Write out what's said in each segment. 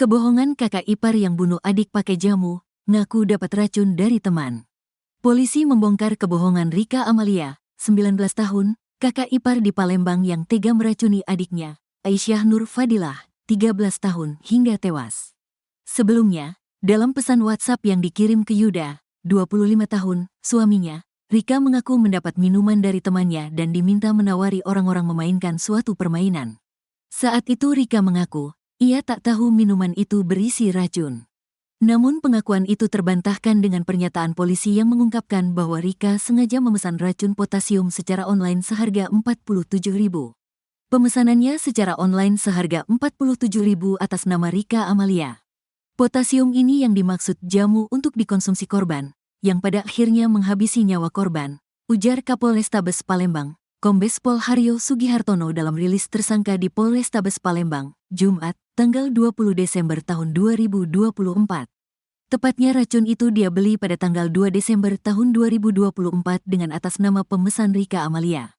Kebohongan kakak ipar yang bunuh adik pakai jamu, ngaku dapat racun dari teman. Polisi membongkar kebohongan Rika Amalia, 19 tahun, kakak ipar di Palembang yang tega meracuni adiknya, Aisyah Nur Fadilah, 13 tahun, hingga tewas. Sebelumnya, dalam pesan WhatsApp yang dikirim ke Yuda, 25 tahun, suaminya, Rika mengaku mendapat minuman dari temannya dan diminta menawari orang-orang memainkan suatu permainan. Saat itu Rika mengaku, ia tak tahu minuman itu berisi racun. Namun pengakuan itu terbantahkan dengan pernyataan polisi yang mengungkapkan bahwa Rika sengaja memesan racun potasium secara online seharga Rp47.000. Pemesanannya secara online seharga Rp47.000 atas nama Rika Amalia. Potasium ini yang dimaksud jamu untuk dikonsumsi korban, yang pada akhirnya menghabisi nyawa korban, ujar Kapolrestabes Palembang, Kombes Pol Haryo Sugihartono dalam rilis tersangka di Polrestabes Palembang, Jumat, tanggal 20 Desember tahun 2024. Tepatnya racun itu dia beli pada tanggal 2 Desember tahun 2024 dengan atas nama pemesan Rika Amalia.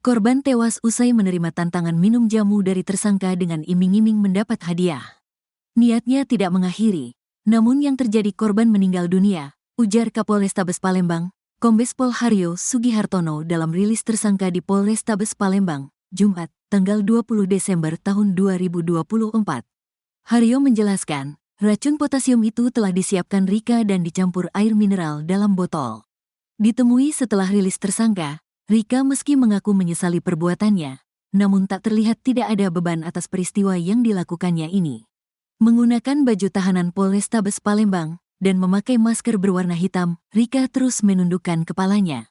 Korban tewas usai menerima tantangan minum jamu dari tersangka dengan iming-iming mendapat hadiah. Niatnya tidak mengakhiri, namun yang terjadi korban meninggal dunia, ujar Kapolrestabes Palembang, Kombes Pol Haryo Sugihartono dalam rilis tersangka di Polrestabes Palembang, Jumat, tanggal 20 Desember tahun 2024. Haryo menjelaskan, racun potasium itu telah disiapkan Rika dan dicampur air mineral dalam botol. Ditemui setelah rilis tersangka, Rika meski mengaku menyesali perbuatannya, namun tak terlihat tidak ada beban atas peristiwa yang dilakukannya ini. Menggunakan baju tahanan Polrestabes Palembang dan memakai masker berwarna hitam, Rika terus menundukkan kepalanya.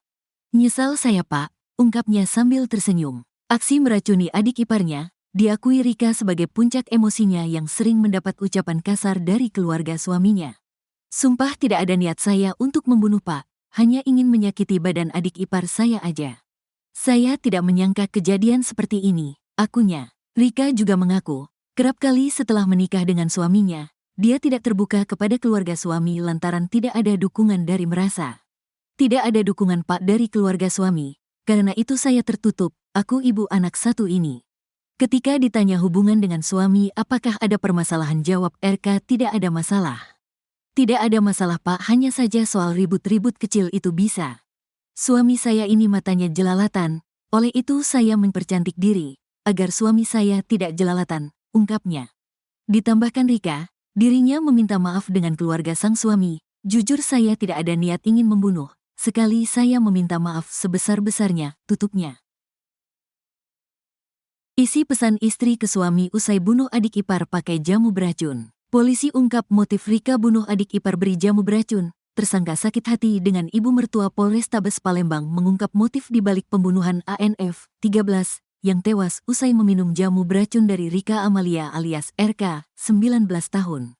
"Nyesal saya, Pak," ungkapnya sambil tersenyum. Aksi meracuni adik iparnya diakui Rika sebagai puncak emosinya yang sering mendapat ucapan kasar dari keluarga suaminya. "Sumpah tidak ada niat saya untuk membunuh, Pak, hanya ingin menyakiti badan adik ipar saya aja. Saya tidak menyangka kejadian seperti ini," akunya. Rika juga mengaku, kerap kali setelah menikah dengan suaminya, dia tidak terbuka kepada keluarga suami lantaran tidak ada dukungan dari merasa. "Tidak ada dukungan Pak dari keluarga suami, karena itu saya tertutup, aku ibu anak satu ini." Ketika ditanya hubungan dengan suami apakah ada permasalahan, jawab RK, "Tidak ada masalah. Tidak ada masalah Pak, hanya saja soal ribut-ribut kecil itu bisa. Suami saya ini matanya jelalatan, oleh itu saya mempercantik diri, agar suami saya tidak jelalatan," ungkapnya. Ditambahkan Rika, dirinya meminta maaf dengan keluarga sang suami, "Jujur saya tidak ada niat ingin membunuh, sekali saya meminta maaf sebesar-besarnya," tutupnya. Isi pesan istri ke suami usai bunuh adik ipar pakai jamu beracun. Polisi ungkap motif Rika bunuh adik ipar beri jamu beracun. Tersangka sakit hati dengan ibu mertua. Polrestabes Palembang mengungkap motif di balik pembunuhan ANF, 13, yang tewas usai meminum jamu beracun dari Rika Amalia alias RK, 19 tahun.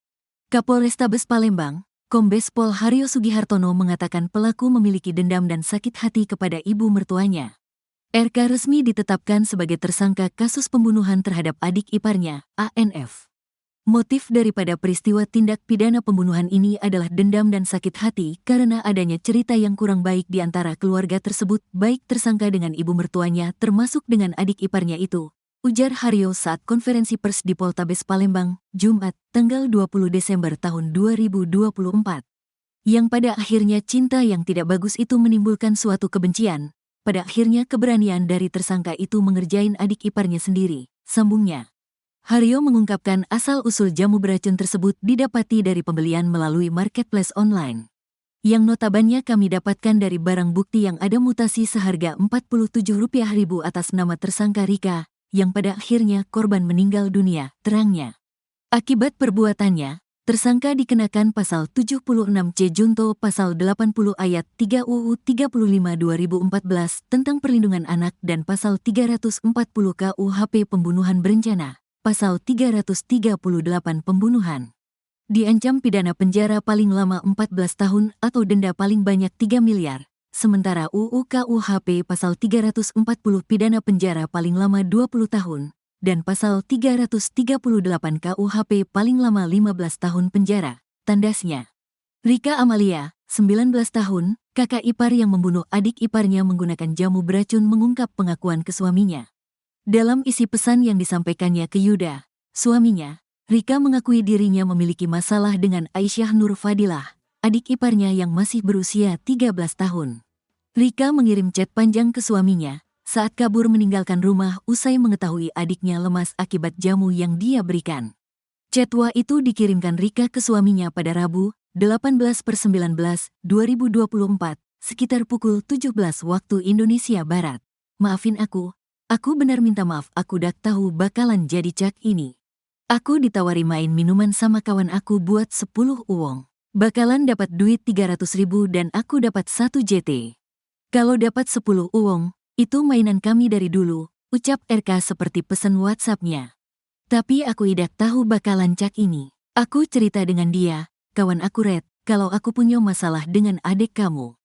Kapolrestabes Palembang, Kombes Pol Haryo Sugihartono mengatakan pelaku memiliki dendam dan sakit hati kepada ibu mertuanya. RK resmi ditetapkan sebagai tersangka kasus pembunuhan terhadap adik iparnya, ANF. Motif daripada peristiwa tindak pidana pembunuhan ini adalah dendam dan sakit hati karena adanya cerita yang kurang baik di antara keluarga tersebut, baik tersangka dengan ibu mertuanya termasuk dengan adik iparnya itu, ujar Haryo saat konferensi pers di Poltabes Palembang, Jumat, tanggal 20 Desember tahun 2024. Yang pada akhirnya cinta yang tidak bagus itu menimbulkan suatu kebencian. Pada akhirnya keberanian dari tersangka itu mengerjain adik iparnya sendiri, sambungnya. Haryo mengungkapkan asal-usul jamu beracun tersebut didapati dari pembelian melalui marketplace online. Yang notabannya kami dapatkan dari barang bukti yang ada mutasi seharga Rp47.000 atas nama tersangka Rika, yang pada akhirnya korban meninggal dunia, terangnya. Akibat perbuatannya, tersangka dikenakan pasal 76C junto pasal 80 ayat 3 UU 35 2014 tentang perlindungan anak dan pasal 340 KUHP pembunuhan berencana, pasal 338 pembunuhan. Diancam pidana penjara paling lama 14 tahun atau denda paling banyak 3 miliar, sementara UU KUHP pasal 340 pidana penjara paling lama 20 tahun. Dan pasal 338 KUHP paling lama 15 tahun penjara, tandasnya. Rika Amalia, 19 tahun, kakak ipar yang membunuh adik iparnya menggunakan jamu beracun mengungkap pengakuan ke suaminya. Dalam isi pesan yang disampaikannya ke Yuda, suaminya, Rika mengakui dirinya memiliki masalah dengan Aisyah Nur Fadilah, adik iparnya yang masih berusia 13 tahun. Rika mengirim chat panjang ke suaminya saat kabur meninggalkan rumah usai mengetahui adiknya lemas akibat jamu yang dia berikan. Chatwa itu dikirimkan Rika ke suaminya pada Rabu, 18/19/2024, sekitar pukul 17 waktu Indonesia Barat. Maafin aku benar minta maaf, aku dak tahu bakalan jadi cak ini. Aku ditawari main minuman sama kawan aku buat 10 uang. Bakalan dapat duit 300.000 dan aku dapat 1 JT. Kalau dapat 10 uang, itu mainan kami dari dulu, ucap RK seperti pesan WhatsApp-nya. Tapi aku idak tahu bakalan cak ini. Aku cerita dengan dia, kawan aku Red, kalau aku punya masalah dengan adik kamu.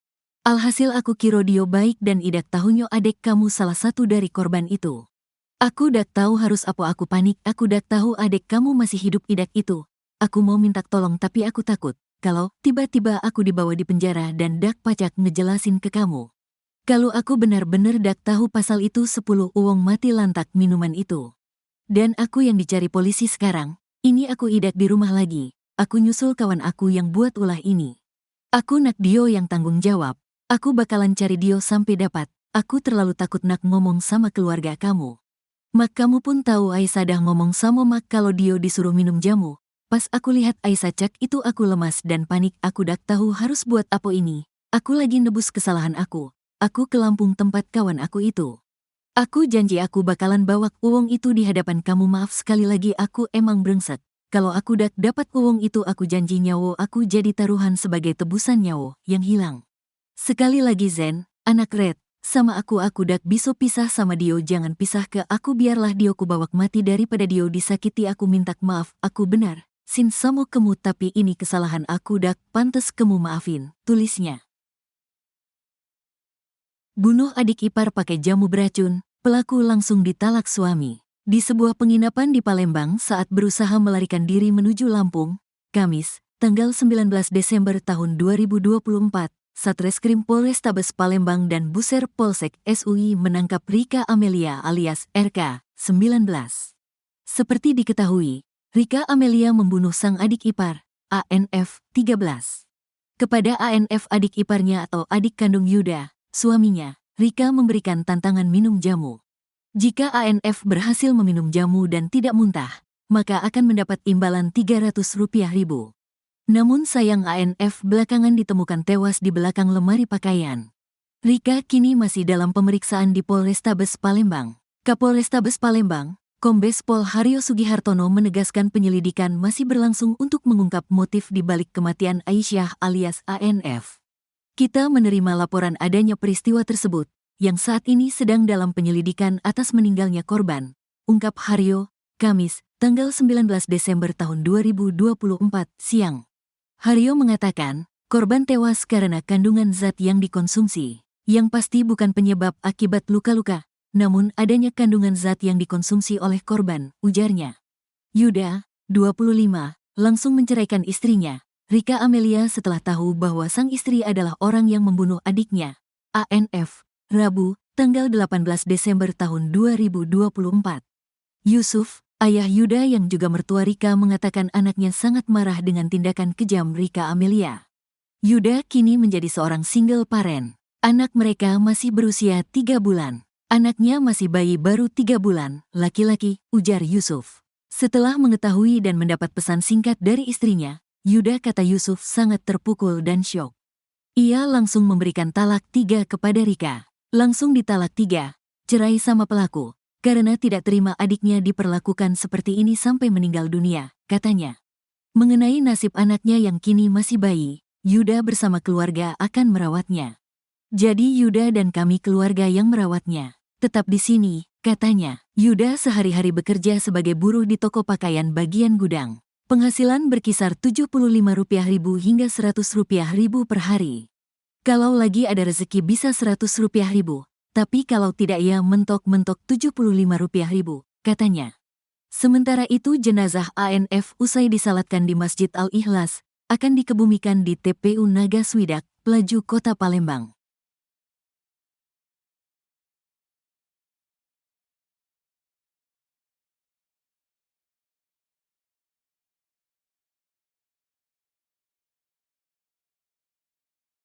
Alhasil aku kira dia baik dan idak tahunya adik kamu salah satu dari korban itu. Aku dak tahu harus apa, aku panik, aku dak tahu adik kamu masih hidup, idak itu. Aku mau minta tolong tapi aku takut, kalau tiba-tiba aku dibawa di penjara dan dak pacak ngejelasin ke kamu. Kalau aku benar-benar dak tahu pasal itu 10 uang mati lantak minuman itu. Dan aku yang dicari polisi sekarang, ini aku idak di rumah lagi. Aku nyusul kawan aku yang buat ulah ini. Aku nak Dio yang tanggung jawab. Aku bakalan cari Dio sampai dapat. Aku terlalu takut nak ngomong sama keluarga kamu. Mak kamu pun tahu Aisyah dah ngomong sama mak kalau Dio disuruh minum jamu. Pas aku lihat Aisyah cak itu aku lemas dan panik, aku dak tahu harus buat apa ini. Aku lagi nebus kesalahan aku. Aku ke Lampung tempat kawan aku itu. Aku janji aku bakalan bawa uang itu di hadapan kamu, maaf sekali lagi aku emang brengsek. Kalau aku dak dapat uang itu aku janji nyawa aku jadi taruhan sebagai tebusan nyawa yang hilang. Sekali lagi Zen, anak Red, sama aku dak bisa pisah sama Dio, jangan pisah ke aku, biarlah Dio ku bawak mati daripada Dio disakiti, aku minta maaf, aku benar, sin sama kamu tapi ini kesalahan aku dak pantes kamu maafin, tulisnya. Bunuh adik ipar pakai jamu beracun, pelaku langsung ditalak suami. Di sebuah penginapan di Palembang saat berusaha melarikan diri menuju Lampung, Kamis, tanggal 19 Desember tahun 2024, Satreskrim Polrestabes Palembang dan Buser Polsek SUI menangkap Rika Amelia alias RK, 19. Seperti diketahui, Rika Amelia membunuh sang adik ipar, ANF, 13. Kepada ANF adik iparnya atau adik kandung Yuda, suaminya, Rika memberikan tantangan minum jamu. Jika ANF berhasil meminum jamu dan tidak muntah, maka akan mendapat imbalan Rp300.000. Namun sayang ANF belakangan ditemukan tewas di belakang lemari pakaian. Rika kini masih dalam pemeriksaan di Polrestabes Palembang. Kapolrestabes Palembang, Kombes Pol Haryo Sugihartono menegaskan penyelidikan masih berlangsung untuk mengungkap motif di balik kematian Aisyah alias ANF. Kita menerima laporan adanya peristiwa tersebut, yang saat ini sedang dalam penyelidikan atas meninggalnya korban, ungkap Haryo, Kamis, tanggal 19 Desember tahun 2024, siang. Haryo mengatakan, korban tewas karena kandungan zat yang dikonsumsi, yang pasti bukan penyebab akibat luka-luka, namun adanya kandungan zat yang dikonsumsi oleh korban, ujarnya. Yuda, 25, langsung menceraikan istrinya, Rika Amelia, setelah tahu bahwa sang istri adalah orang yang membunuh adiknya, ANF, Rabu, tanggal 18 Desember tahun 2024. Yusuf, ayah Yuda yang juga mertua Rika, mengatakan anaknya sangat marah dengan tindakan kejam Rika Amelia. Yuda kini menjadi seorang single parent. Anak mereka masih berusia 3 bulan. Anaknya masih bayi baru 3 bulan, laki-laki, ujar Yusuf. Setelah mengetahui dan mendapat pesan singkat dari istrinya, Yuda, kata Yusuf, sangat terpukul dan syok. Ia langsung memberikan talak 3 kepada Rika. Langsung ditalak 3, cerai sama pelaku, karena tidak terima adiknya diperlakukan seperti ini sampai meninggal dunia, katanya. Mengenai nasib anaknya yang kini masih bayi, Yuda bersama keluarga akan merawatnya. Jadi Yuda dan kami keluarga yang merawatnya. Tetap di sini, katanya. Yuda sehari-hari bekerja sebagai buruh di toko pakaian bagian gudang. Penghasilan berkisar Rp75.000 hingga Rp100.000 per hari. Kalau lagi ada rezeki bisa Rp100.000, tapi kalau tidak ya mentok-mentok Rp75.000, katanya. Sementara itu jenazah ANF usai disalatkan di Masjid Al-Ikhlas, akan dikebumikan di TPU Naga Swidak, Pelaju Kota Palembang.